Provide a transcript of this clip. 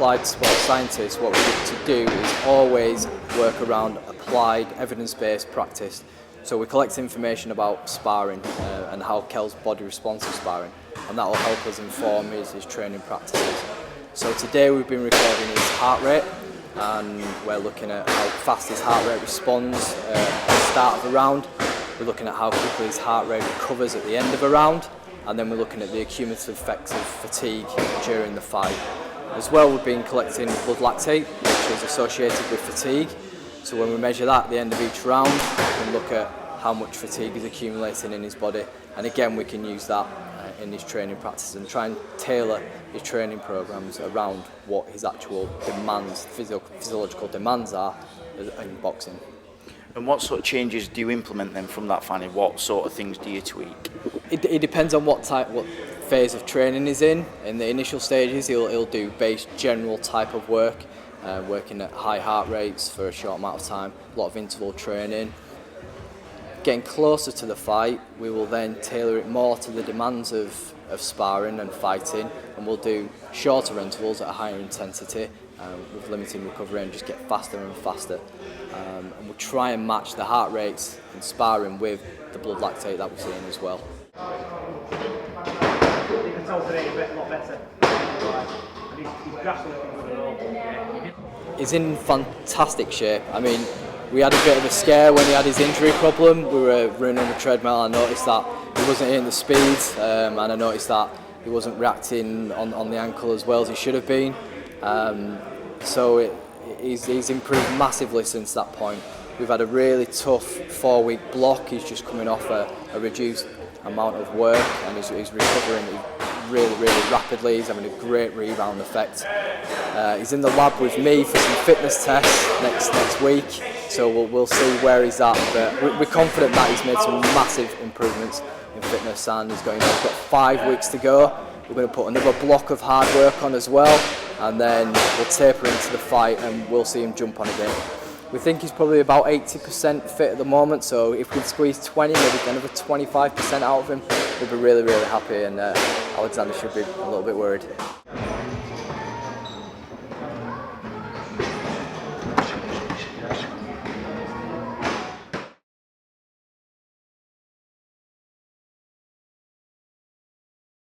applied sports scientists, what we look to do is always work around applied evidence-based practice. So we collect information about sparring and how Kell's body responds to sparring, and that will help us inform his training practices. So today we've been recording his heart rate, and we're looking at how fast his heart rate responds at the start of a round. We're looking at how quickly his heart rate recovers at the end of a round, and then we're looking at the accumulative effects of fatigue during the fight. As well, we've been collecting blood lactate, which is associated with fatigue. So when we measure that at the end of each round, we can look at how much fatigue is accumulating in his body, and again we can use that in his training practices and try and tailor his training programs around what his actual demands, physiological demands are in boxing. And what sort of changes do you implement then from that finding? What sort of things do you tweak? It depends on what phase of training he's in. In the initial stages, he'll do base general type of work, working at high heart rates for a short amount of time, a lot of interval training. Getting closer to the fight, we will then tailor it more to the demands of sparring and fighting, and we'll do shorter intervals at a higher intensity with limited recovery and just get faster and faster. And we'll try and match the heart rates in sparring with the blood lactate that we're seeing as well. He's in fantastic shape. I mean, we had a bit of a scare when he had his injury problem. We were running on the treadmill. I noticed that he wasn't hitting the speed, and I noticed that he wasn't reacting on the ankle as well as he should have been. So he's improved massively since that point. We've had a really tough 4-week block. He's just coming off a reduced amount of work, and he's recovering really rapidly. He's having a great rebound effect. He's in the lab with me for some fitness tests next week, so we'll see where he's at. But we're confident that he's made some massive improvements in fitness, and he's got 5 weeks to go. We're going to put another block of hard work on as well, and then we'll taper into the fight and we'll see him jump on again. We think he's probably about 80% fit at the moment, so if we can squeeze 20, maybe another 25% out of him, we'll be really happy, and Alexander should be a little bit worried.